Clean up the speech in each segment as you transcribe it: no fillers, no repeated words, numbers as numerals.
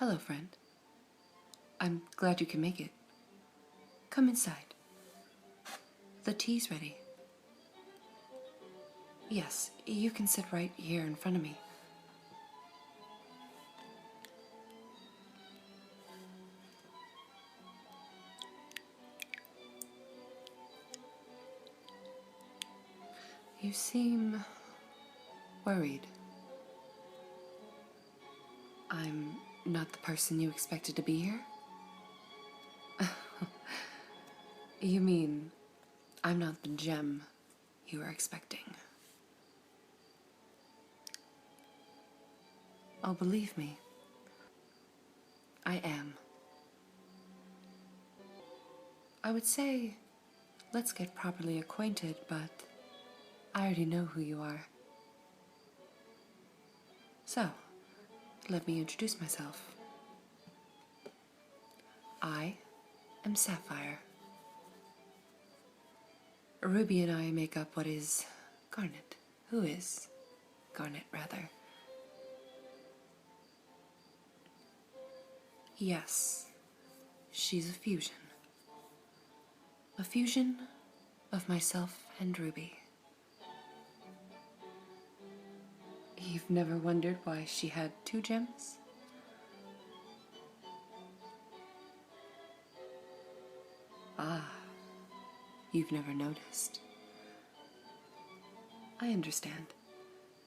Hello, friend. I'm glad you can make it. Come inside. The tea's ready. Yes, you can sit right here in front of me. You seem worried. I'm not the person you expected to be here? You mean I'm not the gem you were expecting? Oh, believe me, I am. I would say let's get properly acquainted, but I already know who you are. So, let me introduce myself. I am Sapphire. Ruby and I make up what is Garnet. Who is Garnet, rather. Yes, she's a fusion. A fusion of myself and Ruby. You've never wondered why she had two gems? Ah, you've never noticed. I understand.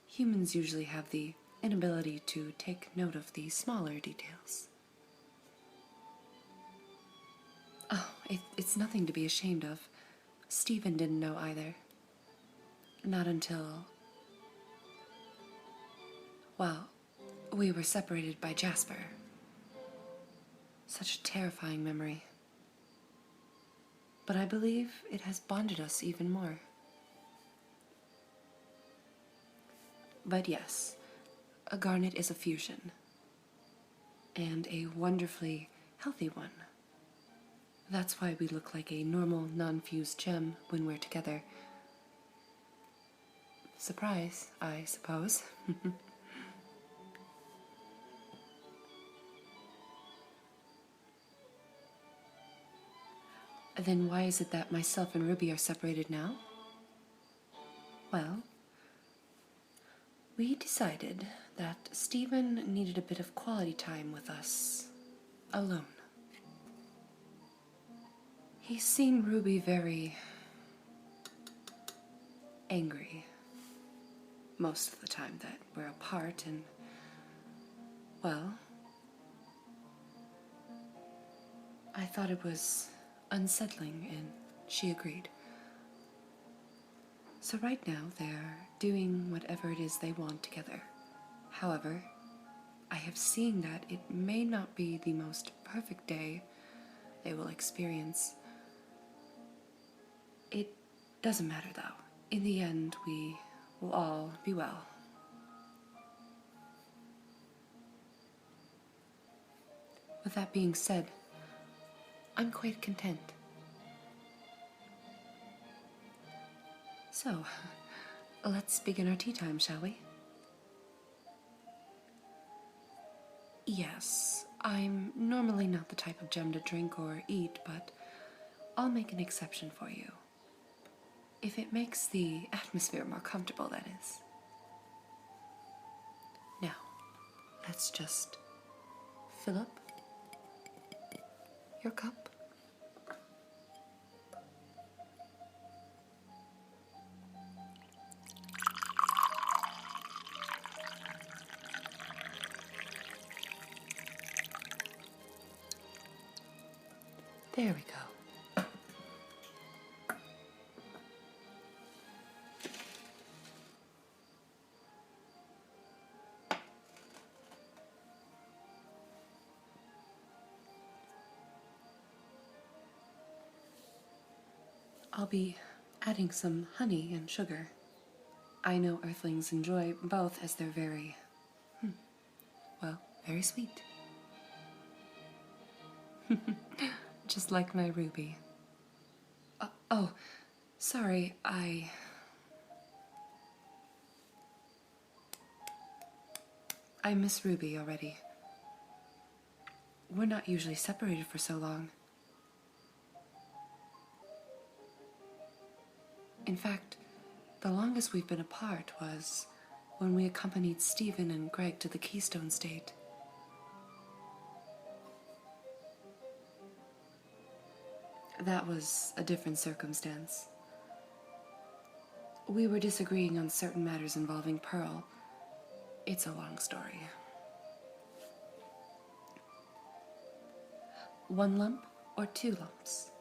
Humans usually have the inability to take note of the smaller details. Oh, it's nothing to be ashamed of. Stephen didn't know either. Not until... well, we were separated by Jasper. Such a terrifying memory. But I believe it has bonded us even more. But yes, a garnet is a fusion. And a wonderfully healthy one. That's why we look like a normal, non-fused gem when we're together. Surprise, I suppose. Then why is it that myself and Ruby are separated now? Well, we decided that Stephen needed a bit of quality time with us, alone. He's seen Ruby very angry most of the time that we're apart, and, well, I thought it was unsettling, and she agreed. So right now, they're doing whatever it is they want together. However, I have seen that it may not be the most perfect day they will experience. It doesn't matter, though. In the end, we will all be well. With that being said, I'm quite content. So, let's begin our tea time, shall we? Yes, I'm normally not the type of gem to drink or eat, but I'll make an exception for you. If it makes the atmosphere more comfortable, that is. Now, let's just fill up your cup. There we go. I'll be adding some honey and sugar. I know Earthlings enjoy both as they're very, well, very sweet. Just like my Ruby. Oh, sorry, I miss Ruby already. we're not usually separated for so long. In fact, the longest we've been apart was when we accompanied Stephen and Greg to the Keystone State. That was a different circumstance. We were disagreeing on certain matters involving Pearl. It's a long story. 1 lump or 2 lumps?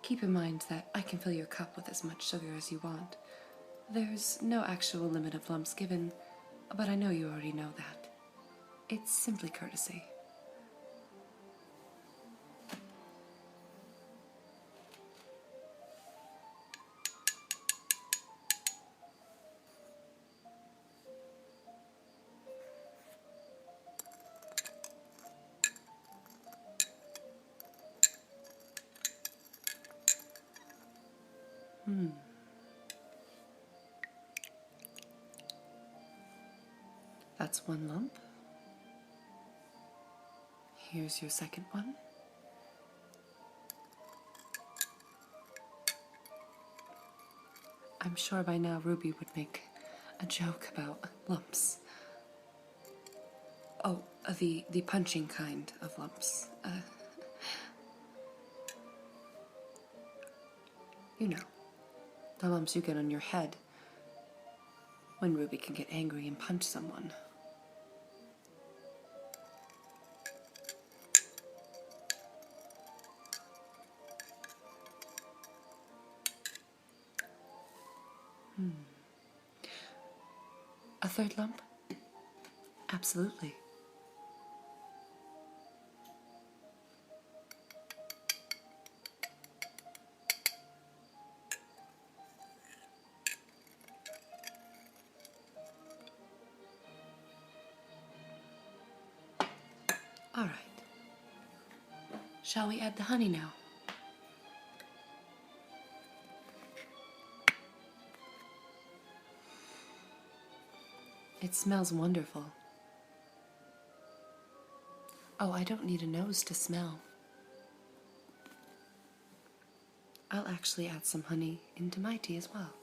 Keep in mind that I can fill your cup with as much sugar as you want. There's no actual limit of lumps given, but I know you already know that. It's simply courtesy. That's 1 lump. Here's your second one. I'm sure by now Ruby would make a joke about lumps. Oh, the punching kind of lumps. You know, the lumps you get on your head when Ruby can get angry and punch someone. A 3rd lump? Absolutely. All right. Shall we add the honey now? It smells wonderful. Oh, I don't need a nose to smell. I'll actually add some honey into my tea as well.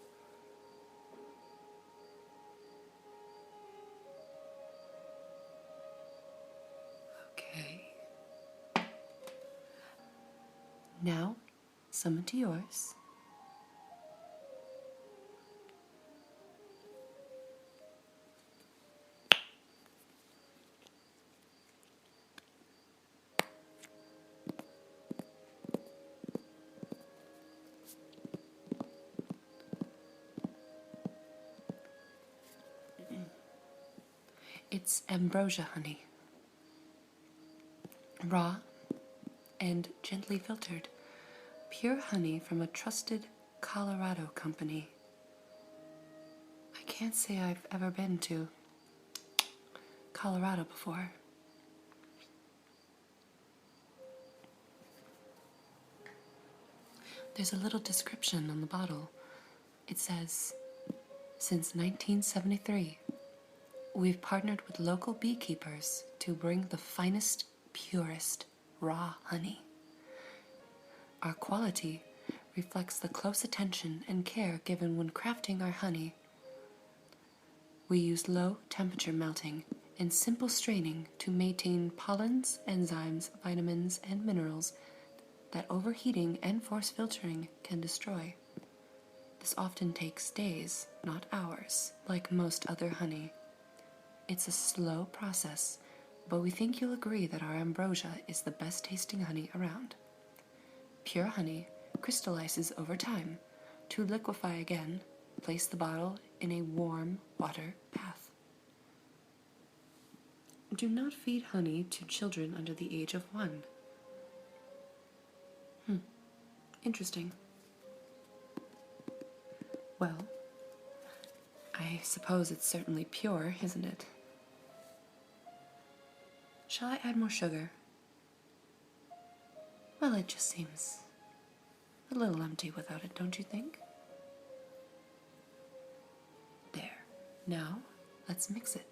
Okay. Now, some into yours. It's ambrosia honey. Raw and gently filtered. Pure honey from a trusted Colorado company. I can't say I've ever been to Colorado before. There's a little description on the bottle. It says, since 1973, we've partnered with local beekeepers to bring the finest, purest, raw honey. Our quality reflects the close attention and care given when crafting our honey. We use low temperature melting and simple straining to maintain pollens, enzymes, vitamins, and minerals that overheating and force filtering can destroy. This often takes days, not hours, like most other honey. It's a slow process, but we think you'll agree that our ambrosia is the best tasting honey around. Pure honey crystallizes over time. To liquefy again, place the bottle in a warm water bath. Do not feed honey to children under the age of 1. Interesting. Well, I suppose it's certainly pure, isn't it? Shall I add more sugar? Well, it just seems a little empty without it, don't you think? There. Now, let's mix it.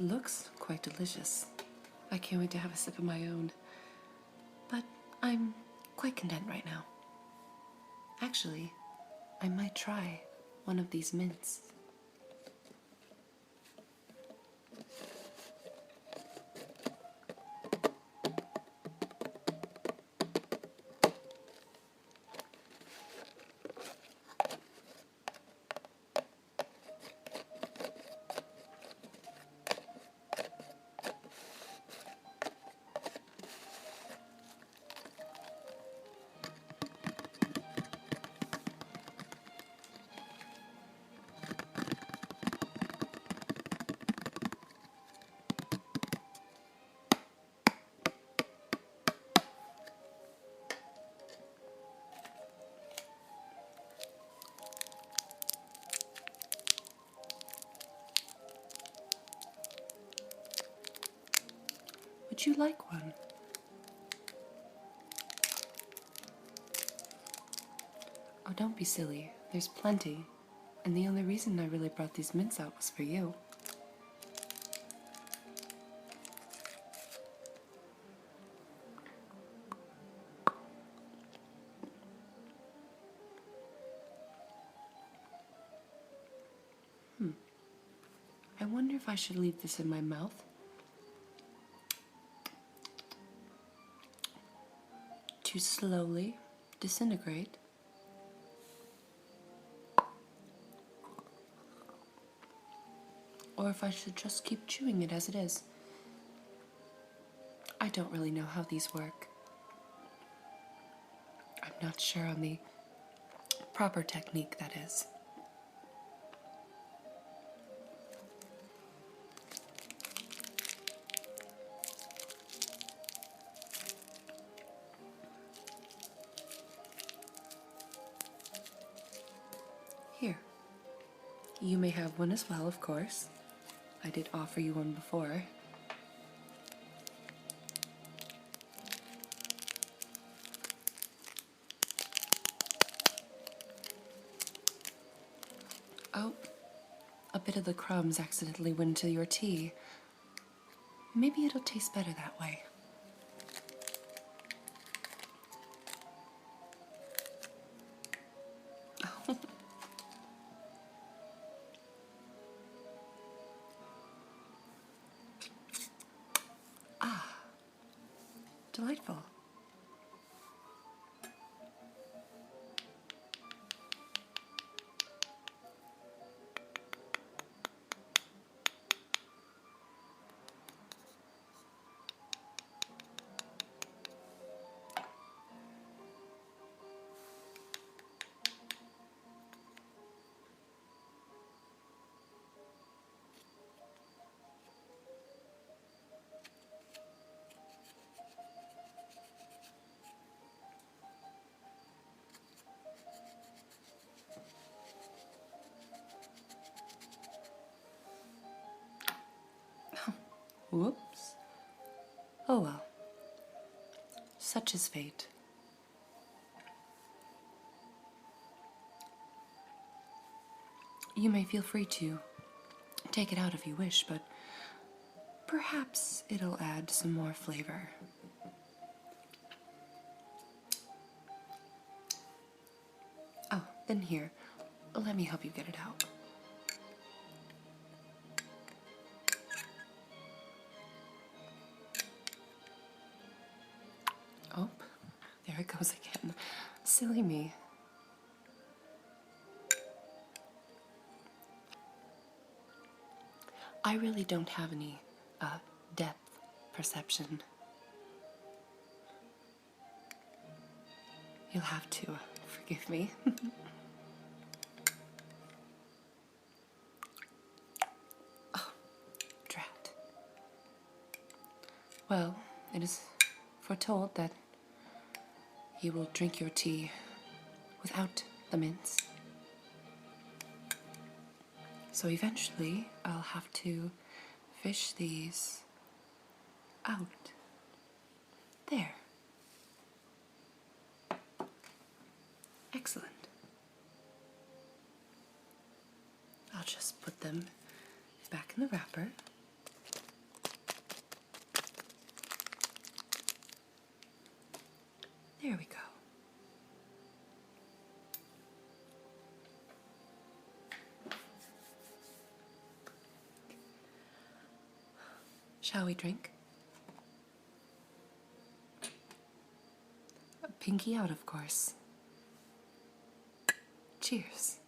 looks quite delicious. I can't wait to have a sip of my own. But I'm quite content right now. Actually, I might try one of these mints. Would you like one? Oh, don't be silly. There's plenty. And the only reason I really brought these mints out was for you. I wonder if I should leave this in my mouth to slowly disintegrate, or if I should just keep chewing it as it is. I don't really know how these work. I'm not sure on the proper technique, that is. Here. You may have one as well, of course. I did offer you one before. Oh, a bit of the crumbs accidentally went into your tea. Maybe it'll taste better that way. Ah, delightful. Whoops. Oh well. Such is fate. You may feel free to take it out if you wish, but perhaps it'll add some more flavor. Oh, then here, let me help you get it out. Oh, there it goes again. Silly me. I really don't have any depth perception. You'll have to forgive me. Oh, drat. Well, it is foretold that you will drink your tea without the mints. So eventually, I'll have to fish these out. There. Excellent. I'll just put them back in the wrapper. Shall we drink? Pinky out, of course. Cheers.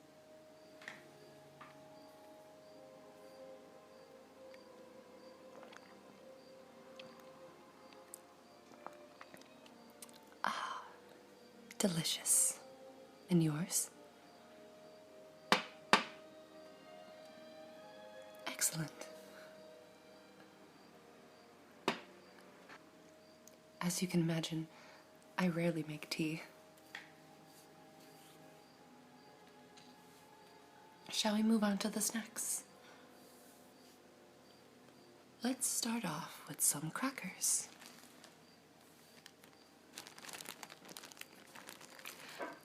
Ah, delicious. And yours? Excellent. As you can imagine, I rarely make tea. Shall we move on to the snacks? Let's start off with some crackers.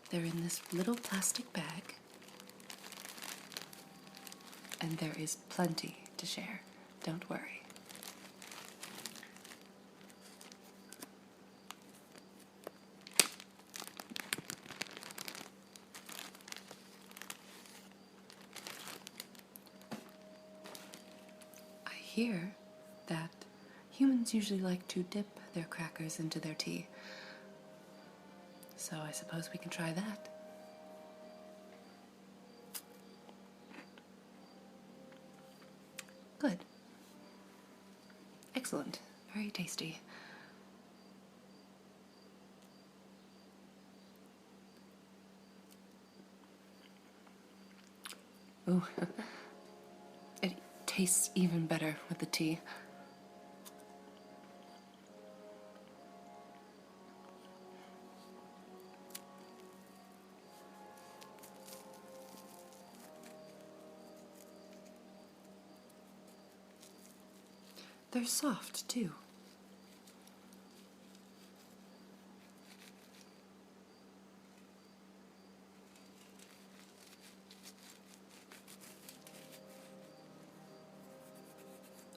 They're in this little plastic bag, and there is plenty to share. Don't worry. I hear that humans usually like to dip their crackers into their tea. So I suppose we can try that. Good. Excellent. Very tasty. Ooh. It tastes even better with the tea. They're soft, too.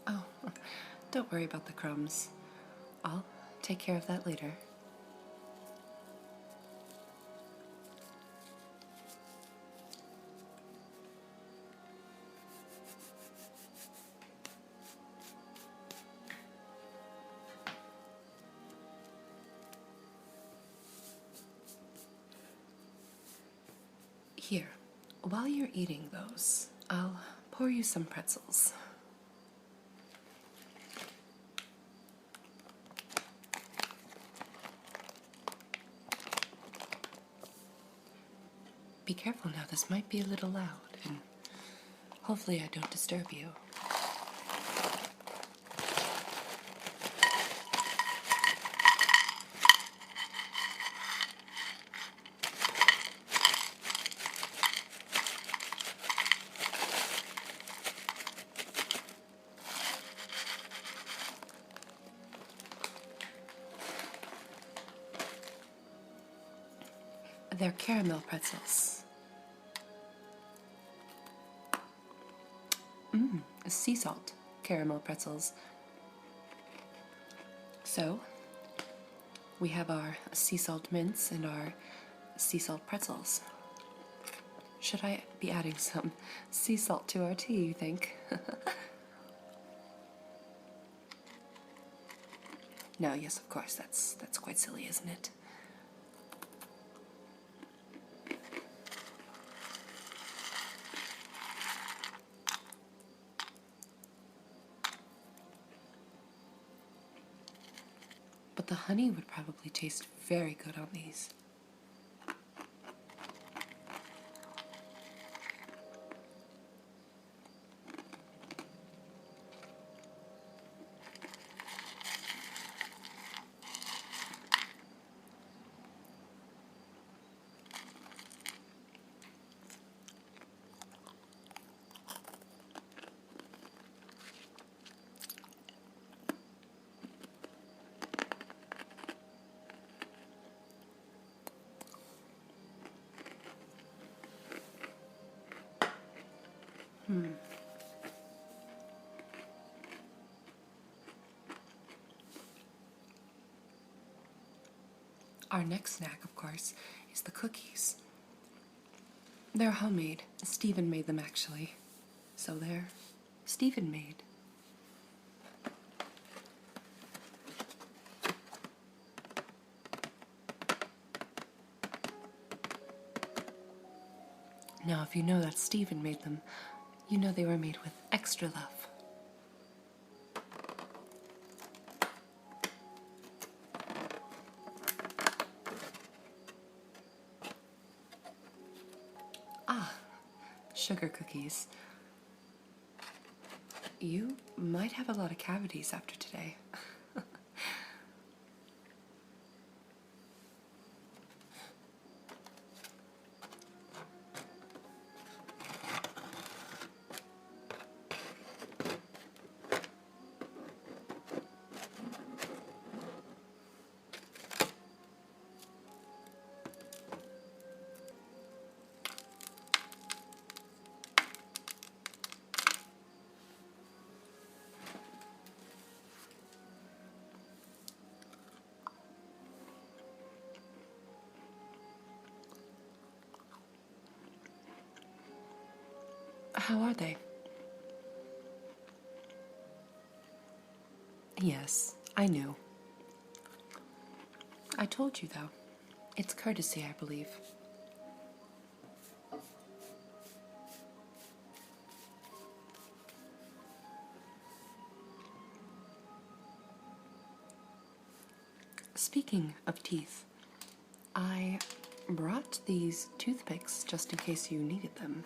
Oh, don't worry about the crumbs. I'll take care of that later. Here, while you're eating those, I'll pour you some pretzels. Be careful now, this might be a little loud, and hopefully I don't disturb you. They're caramel pretzels. Sea salt caramel pretzels. So, we have our sea salt mints and our sea salt pretzels. Should I be adding some sea salt to our tea, you think? No, yes, of course, that's quite silly, isn't it? But the honey would probably taste very good on these. Our next snack, of course, is the cookies. They're homemade. Stephen made them, actually. So they're Stephen made. Now, if you know that Stephen made them, you know they were made with extra love. Ah, sugar cookies. You might have a lot of cavities after today. How are they? Yes, I knew. I told you, though. It's courtesy, I believe. Speaking of teeth, I brought these toothpicks just in case you needed them.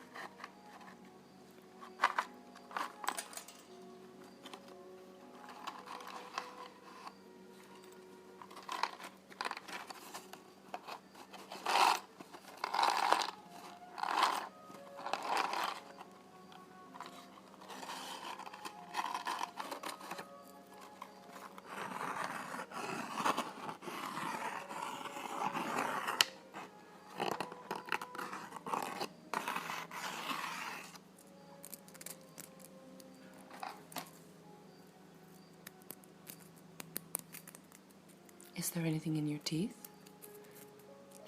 Is there anything in your teeth?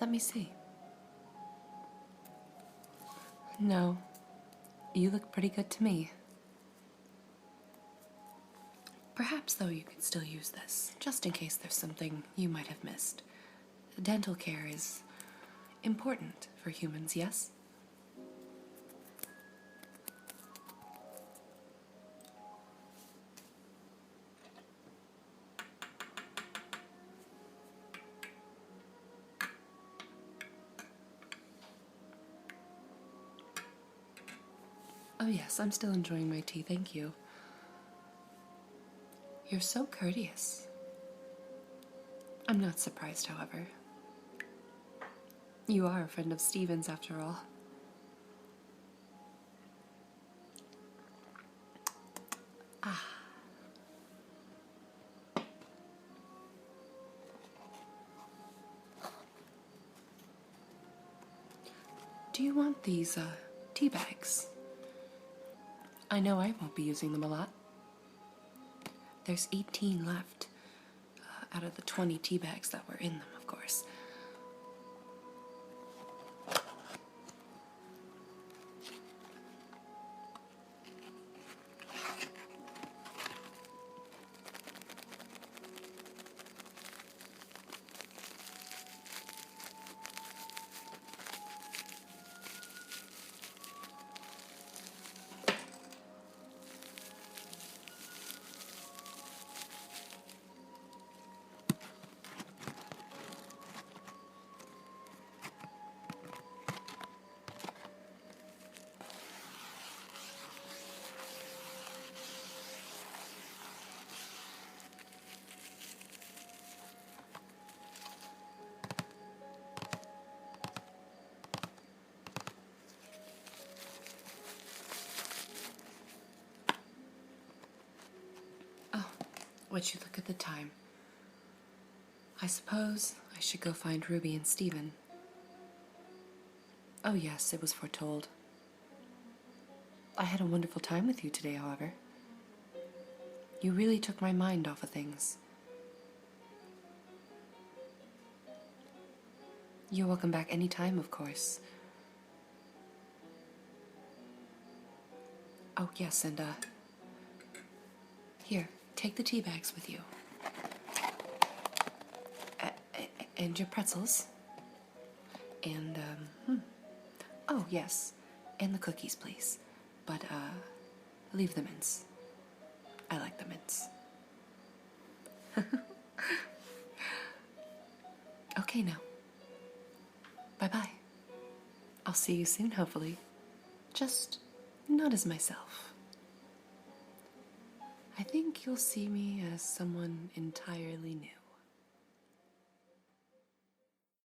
Let me see. No, you look pretty good to me. Perhaps, though, you could still use this, just in case there's something you might have missed. Dental care is important for humans, yes? Oh yes, I'm still enjoying my tea, thank you. You're so courteous. I'm not surprised, however. You are a friend of Stephen's, after all. Ah. Do you want these, tea bags? I know I won't be using them a lot. There's 18 left, out of the 20 tea bags that were in them, of course. Would you look at the time? I suppose I should go find Ruby and Stephen. Oh yes, it was foretold. I had a wonderful time with you today, however. You really took my mind off of things. You're welcome back any time, of course. Oh yes, and here, take the tea bags with you. And your pretzels. And, oh, yes. And the cookies, please. But, leave the mints. I like the mints. Okay, now. Bye-bye. I'll see you soon, hopefully. Just not as myself. I think you'll see me as someone entirely new.